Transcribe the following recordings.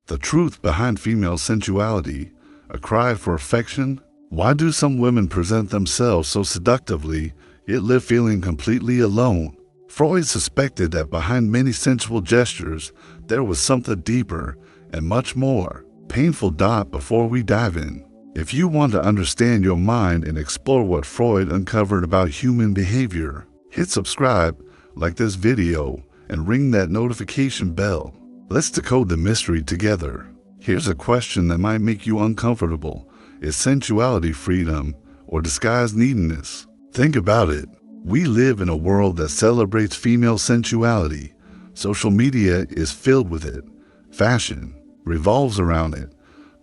The truth behind female sensuality, a cry for affection. Why do some women present themselves so seductively, yet live feeling completely alone? Freud suspected that behind many sensual gestures, there was something deeper and much more painful. Before we dive in, if you want to understand your mind and explore what Freud uncovered about human behavior, hit subscribe, like this video, and ring that notification bell. Let's decode the mystery together. Here's a question that might make you uncomfortable. Is sensuality freedom or disguised neediness? Think about it. We live in a world that celebrates female sensuality. Social media is filled with it. Fashion revolves around it.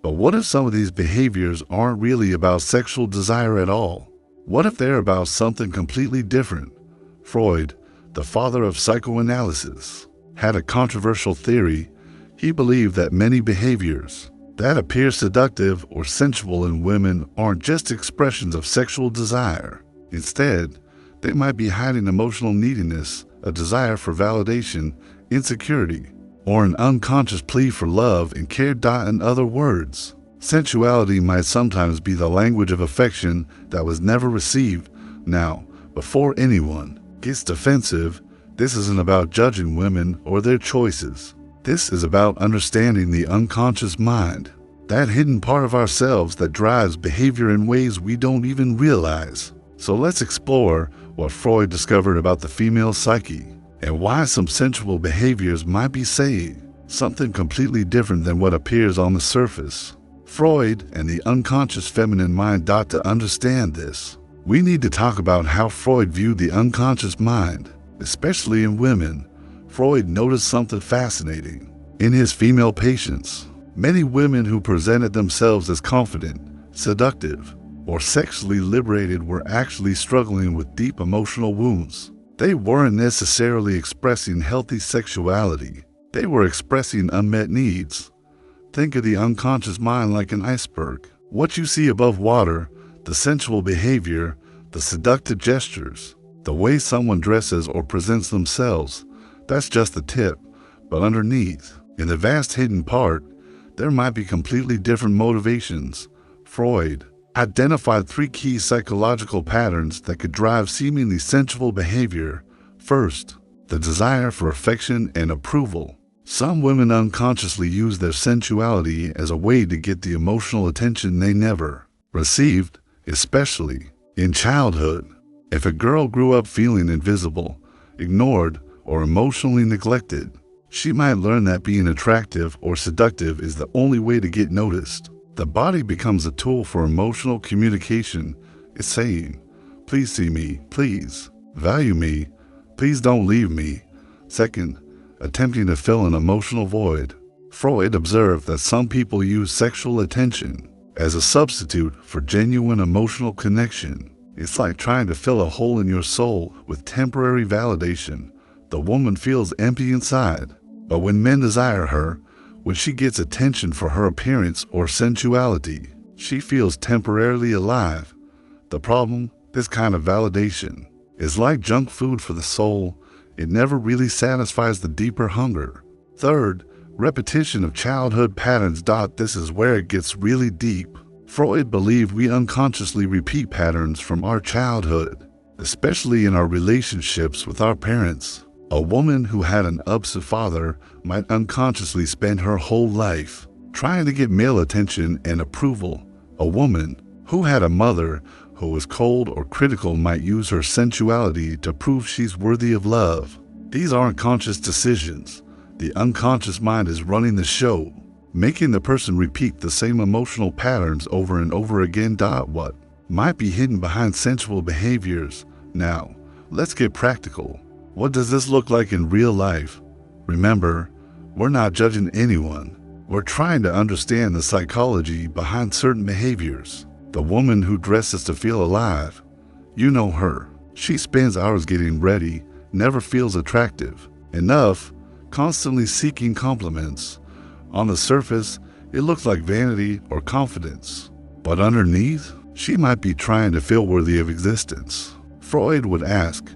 But what if some of these behaviors aren't really about sexual desire at all? What if they're about something completely different? Freud, the father of psychoanalysis, had a controversial theory. He believed that many behaviors that appear seductive or sensual in women aren't just expressions of sexual desire. Instead, they might be hiding emotional neediness, a desire for validation, insecurity, or an unconscious plea for love and care. In other words, sensuality might sometimes be the language of affection that was never received. Now, before anyone gets defensive, this isn't about judging women or their choices. This is about understanding the unconscious mind, that hidden part of ourselves that drives behavior in ways we don't even realize. So let's explore what Freud discovered about the female psyche and why some sensual behaviors might be saying something completely different than what appears on the surface. Freud and the unconscious feminine mind. To understand this, we need to talk about how Freud viewed the unconscious mind, especially in women. Freud noticed something fascinating. In his female patients, many women who presented themselves as confident, seductive, or sexually liberated were actually struggling with deep emotional wounds. They weren't necessarily expressing healthy sexuality. They were expressing unmet needs. Think of the unconscious mind like an iceberg. What you see above water, the sensual behavior, the seductive gestures, the way someone dresses or presents themselves, that's just the tip. But underneath, in the vast hidden part, there might be completely different motivations. Freud identified 3 key psychological patterns that could drive seemingly sensual behavior. First, the desire for affection and approval. Some women unconsciously use their sensuality as a way to get the emotional attention they never received, especially in childhood. If a girl grew up feeling invisible, ignored, or emotionally neglected, she might learn that being attractive or seductive is the only way to get noticed. The body becomes a tool for emotional communication. It's saying, please see me, please value me, please don't leave me. Second, attempting to fill an emotional void. Freud observed that some people use sexual attention as a substitute for genuine emotional connection. It's like trying to fill a hole in your soul with temporary validation. The woman feels empty inside, but when men desire her, when she gets attention for her appearance or sensuality, she feels temporarily alive. The problem, this kind of validation, is like junk food for the soul. It never really satisfies the deeper hunger. Third, repetition of childhood patterns. This is where it gets really deep. Freud believed we unconsciously repeat patterns from our childhood, especially in our relationships with our parents. A woman who had an upset father might unconsciously spend her whole life trying to get male attention and approval. A woman who had a mother who was cold or critical might use her sensuality to prove she's worthy of love. These aren't conscious decisions. The unconscious mind is running the show, making the person repeat the same emotional patterns over and over again. What might be hidden behind sensual behaviors? Now, let's get practical. What does this look like in real life? Remember, we're not judging anyone. We're trying to understand the psychology behind certain behaviors. The woman who dresses to feel alive, you know her. She spends hours getting ready, never feels attractive enough, constantly seeking compliments. On the surface, it looks like vanity or confidence. But underneath, she might be trying to feel worthy of existence. Freud would ask,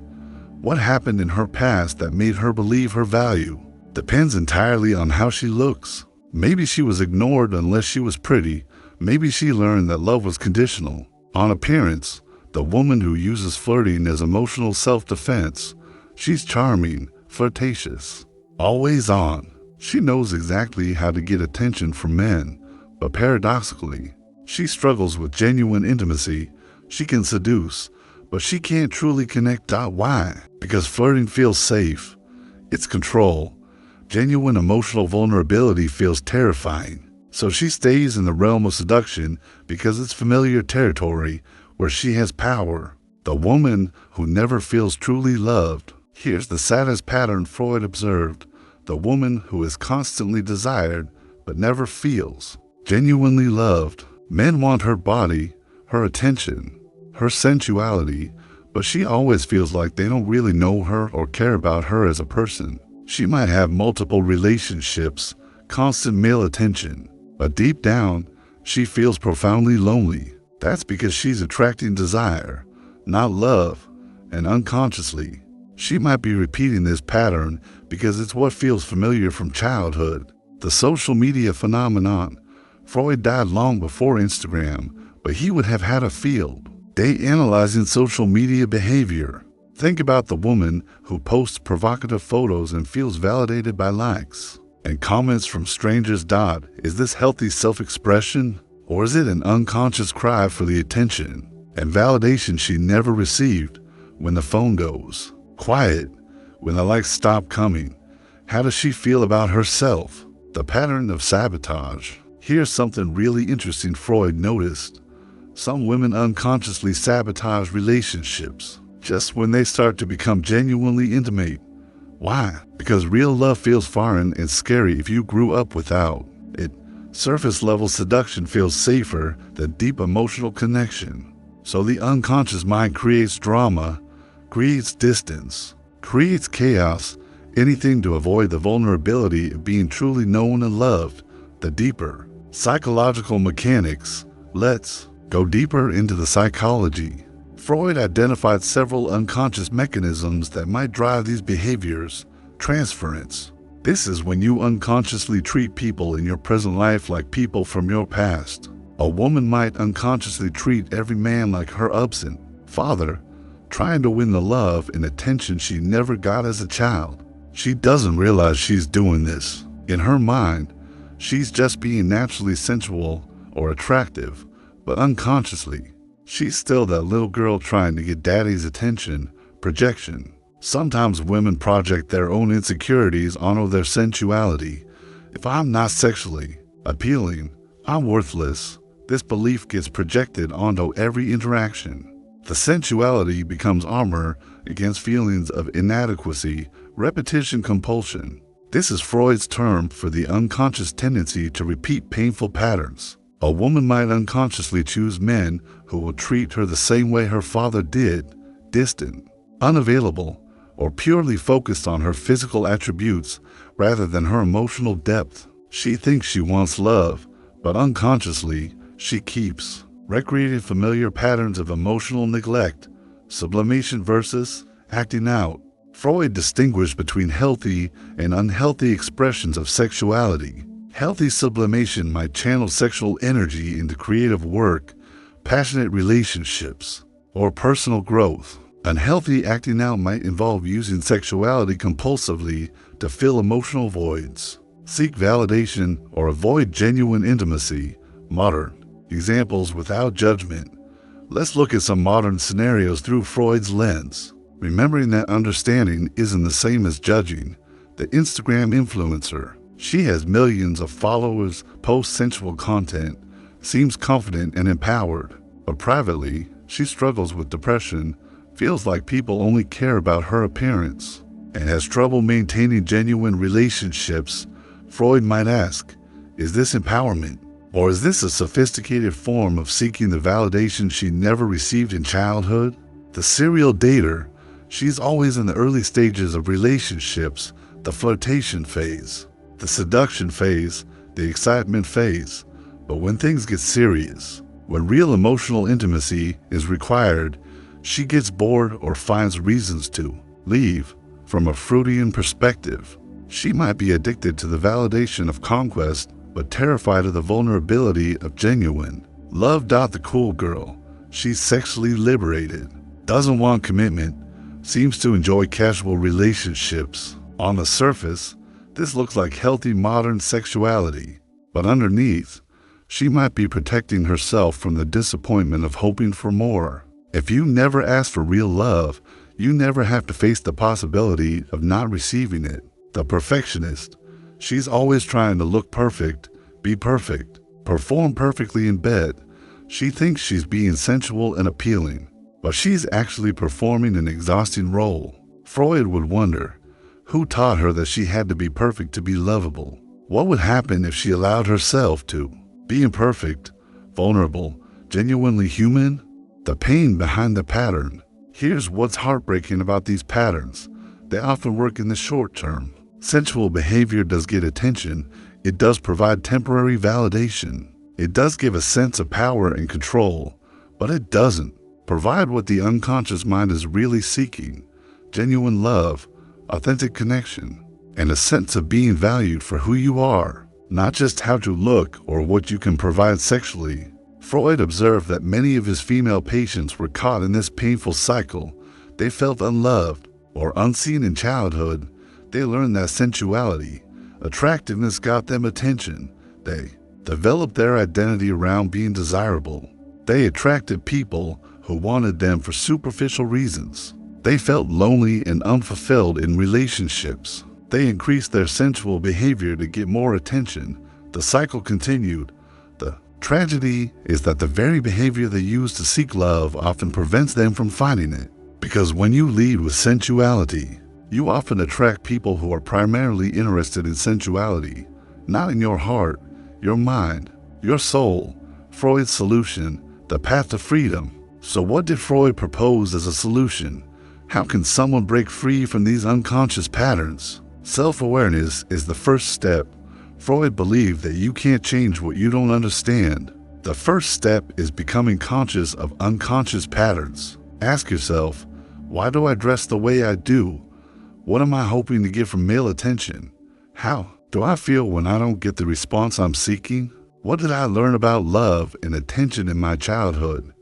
what happened in her past that made her believe her value depends entirely on how she looks? Maybe she was ignored unless she was pretty. Maybe she learned that love was conditional on appearance. The woman who uses flirting as emotional self-defense. She's charming, flirtatious, always on. She knows exactly how to get attention from men, but paradoxically, she struggles with genuine intimacy. She can seduce, but she can't truly connect. Why? Because flirting feels safe. It's control. Genuine emotional vulnerability feels terrifying. So she stays in the realm of seduction because it's familiar territory where she has power. The woman who never feels truly loved. Here's the saddest pattern Freud observed. The woman who is constantly desired but never feels genuinely loved. Men want her body, her attention, her sensuality, but she always feels like they don't really know her or care about her as a person. She might have multiple relationships, constant male attention, but deep down, she feels profoundly lonely. That's because she's attracting desire, not love, and unconsciously, she might be repeating this pattern because it's what feels familiar from childhood. The social media phenomenon. Freud died long before Instagram, but he would have had a field day analyzing social media behavior. Think about the woman who posts provocative photos and feels validated by likes and comments from strangers. Is this healthy self-expression, or is it an unconscious cry for the attention and validation she never received? When the phone goes quiet, when the likes stop coming, how does she feel about herself? The pattern of sabotage. Here's something really interesting Freud noticed. Some women unconsciously sabotage relationships just when they start to become genuinely intimate. Why? Because real love feels foreign and scary if you grew up without it. Surface-level seduction feels safer than deep emotional connection. So the unconscious mind creates drama, creates distance, creates chaos, anything to avoid the vulnerability of being truly known and loved. The deeper psychological mechanics. Let's go deeper into the psychology. Freud identified several unconscious mechanisms that might drive these behaviors. Transference. This is when you unconsciously treat people in your present life like people from your past. A woman might unconsciously treat every man like her absent father, trying to win the love and attention she never got as a child. She doesn't realize she's doing this. In her mind, she's just being naturally sensual or attractive, but unconsciously, she's still that little girl trying to get daddy's attention. Projection. Sometimes women project their own insecurities onto their sensuality. If I'm not sexually appealing, I'm worthless. This belief gets projected onto every interaction. The sensuality becomes armor against feelings of inadequacy, repetition, compulsion. This is Freud's term for the unconscious tendency to repeat painful patterns. A woman might unconsciously choose men who will treat her the same way her father did, distant, unavailable, or purely focused on her physical attributes rather than her emotional depth. She thinks she wants love, but unconsciously, she keeps recreating familiar patterns of emotional neglect, sublimation versus acting out. Freud distinguished between healthy and unhealthy expressions of sexuality. Healthy sublimation might channel sexual energy into creative work, passionate relationships, or personal growth. Unhealthy acting out might involve using sexuality compulsively to fill emotional voids, seek validation, or avoid genuine intimacy. Modern examples without judgment. Let's look at some modern scenarios through Freud's lens. Remembering that understanding isn't the same as judging. The Instagram influencer. She has millions of followers, posts sensual content, seems confident and empowered, but privately, she struggles with depression, feels like people only care about her appearance, and has trouble maintaining genuine relationships. Freud might ask, is this empowerment? Or is this a sophisticated form of seeking the validation she never received in childhood? The serial dater. She's always in the early stages of relationships, the flirtation phase, the seduction phase, the excitement phase. But when things get serious, when real emotional intimacy is required, she gets bored or finds reasons to leave. From a Freudian perspective, she might be addicted to the validation of conquest but terrified of the vulnerability of genuine love. The cool girl, she's sexually liberated, doesn't want commitment, seems to enjoy casual relationships. On the surface, this looks like healthy modern sexuality, but underneath, she might be protecting herself from the disappointment of hoping for more. If you never ask for real love, you never have to face the possibility of not receiving it. The perfectionist, she's always trying to look perfect, be perfect, perform perfectly in bed. She thinks she's being sensual and appealing, but she's actually performing an exhausting role. Freud would wonder, who taught her that she had to be perfect to be lovable? What would happen if she allowed herself to be imperfect, vulnerable, genuinely human? The pain behind the pattern. Here's what's heartbreaking about these patterns. They often work in the short term. Sensual behavior does get attention. It does provide temporary validation. It does give a sense of power and control, but it doesn't provide what the unconscious mind is really seeking: genuine love, authentic connection, and a sense of being valued for who you are, not just how you look or what you can provide sexually. Freud observed that many of his female patients were caught in this painful cycle. They felt unloved or unseen in childhood. They learned that sensuality, attractiveness got them attention. They developed their identity around being desirable. They attracted people who wanted them for superficial reasons. They felt lonely and unfulfilled in relationships. They increased their sensual behavior to get more attention. The cycle continued. The tragedy is that the very behavior they use to seek love often prevents them from finding it. Because when you lead with sensuality, you often attract people who are primarily interested in sensuality, not in your heart, your mind, your soul. Freud's solution, the path to freedom. So what did Freud propose as a solution? How can someone break free from these unconscious patterns? Self-awareness is the first step. Freud believed that you can't change what you don't understand. The first step is becoming conscious of unconscious patterns. Ask yourself, why do I dress the way I do? What am I hoping to get from male attention? How do I feel when I don't get the response I'm seeking? What did I learn about love and attention in my childhood?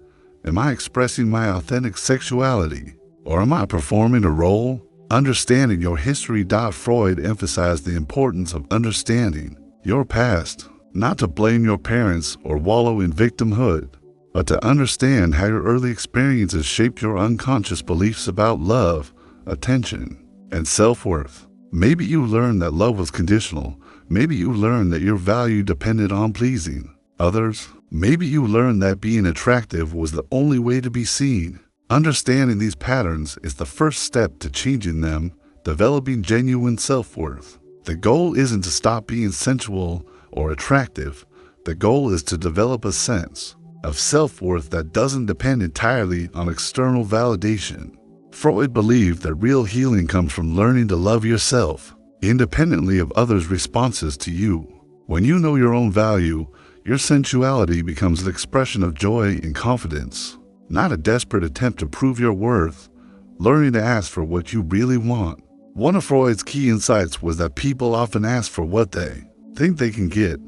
Am I expressing my authentic sexuality? Or am I performing a role? Understanding your history. Freud emphasized the importance of understanding your past, not to blame your parents or wallow in victimhood, but to understand how your early experiences shaped your unconscious beliefs about love, attention, and self-worth. Maybe you learned that love was conditional. Maybe you learned that your value depended on pleasing others. Maybe you learned that being attractive was the only way to be seen. Understanding these patterns is the first step to changing them, developing genuine self-worth. The goal isn't to stop being sensual or attractive. The goal is to develop a sense of self-worth that doesn't depend entirely on external validation. Freud believed that real healing comes from learning to love yourself, independently of others' responses to you. When you know your own value, your sensuality becomes an expression of joy and confidence, not a desperate attempt to prove your worth. Learning to ask for what you really want. One of Freud's key insights was that people often ask for what they think they can get,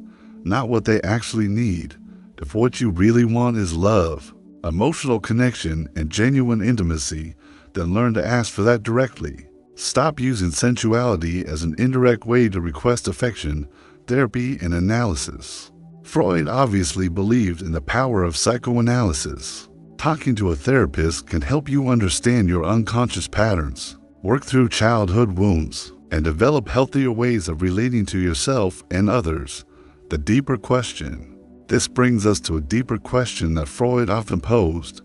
not what they actually need. If what you really want is love, emotional connection, and genuine intimacy, then learn to ask for that directly. Stop using sensuality as an indirect way to request affection, therapy, and analysis. Freud obviously believed in the power of psychoanalysis. Talking to a therapist can help you understand your unconscious patterns, work through childhood wounds, and develop healthier ways of relating to yourself and others. The deeper question. This brings us to a deeper question that Freud often posed.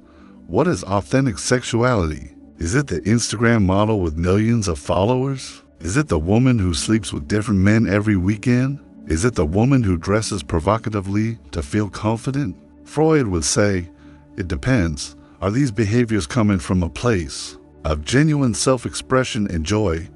What is authentic sexuality? Is it the Instagram model with millions of followers? Is it the woman who sleeps with different men every weekend? Is it the woman who dresses provocatively to feel confident? Freud would say, it depends. Are these behaviors coming from a place of genuine self-expression and joy,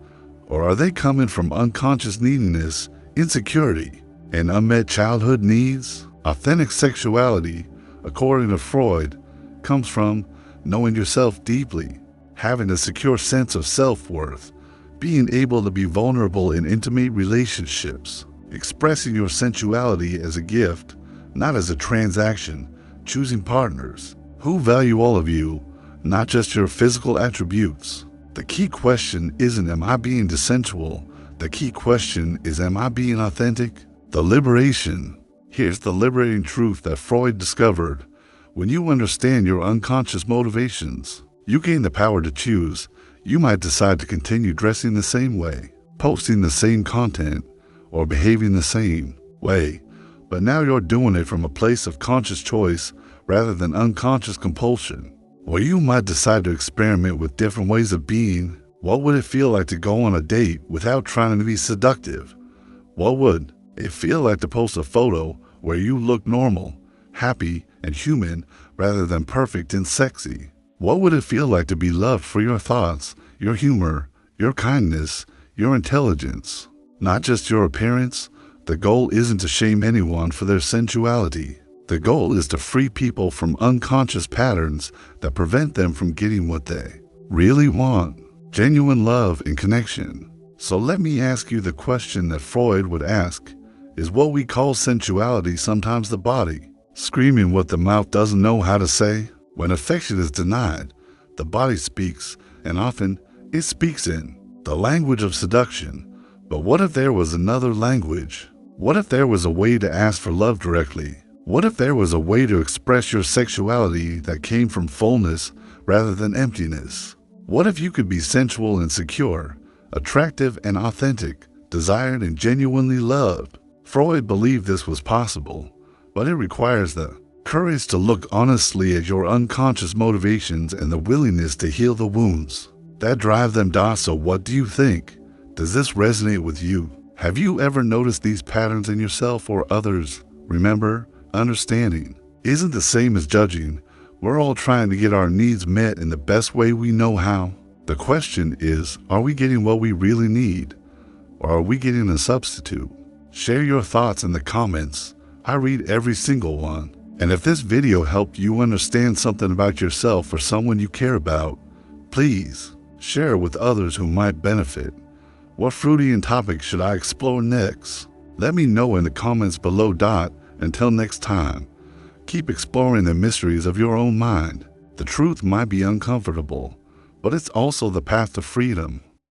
or are they coming from unconscious neediness, insecurity, and unmet childhood needs? Authentic sexuality, according to Freud, comes from knowing yourself deeply, having a secure sense of self-worth, being able to be vulnerable in intimate relationships, expressing your sensuality as a gift, not as a transaction, choosing partners who value all of you, not just your physical attributes. The key question isn't, am I being sensual? The key question is, am I being authentic? The liberation. Here's the liberating truth that Freud discovered. When you understand your unconscious motivations, you gain the power to choose. You might decide to continue dressing the same way, posting the same content, or behaving the same way. But now you're doing it from a place of conscious choice rather than unconscious compulsion. Or you might decide to experiment with different ways of being. What would it feel like to go on a date without trying to be seductive? What would it feel like to post a photo where you look normal, happy, and human rather than perfect and sexy? What would it feel like to be loved for your thoughts, your humor, your kindness, your intelligence? Not just your appearance. The goal isn't to shame anyone for their sensuality. The goal is to free people from unconscious patterns that prevent them from getting what they really want: genuine love and connection. So let me ask you the question that Freud would ask. Is what we call sensuality sometimes the body screaming what the mouth doesn't know how to say? When affection is denied, the body speaks, and often it speaks in the language of seduction. But what if there was another language? What if there was a way to ask for love directly? What if there was a way to express your sexuality that came from fullness rather than emptiness? What if you could be sensual and secure, attractive and authentic, desired and genuinely loved? Freud believed this was possible, but it requires the courage to look honestly at your unconscious motivations and the willingness to heal the wounds that drive them down. So what do you think? Does this resonate with you? Have you ever noticed these patterns in yourself or others? Remember, understanding isn't the same as judging. We're all trying to get our needs met in the best way we know how. The question is, are we getting what we really need? Or are we getting a substitute? Share your thoughts in the comments. I read every single one. And if this video helped you understand something about yourself or someone you care about, please share it with others who might benefit. What Freudian topic should I explore next? Let me know in the comments below. Until next time, keep exploring the mysteries of your own mind. The truth might be uncomfortable, but it's also the path to freedom.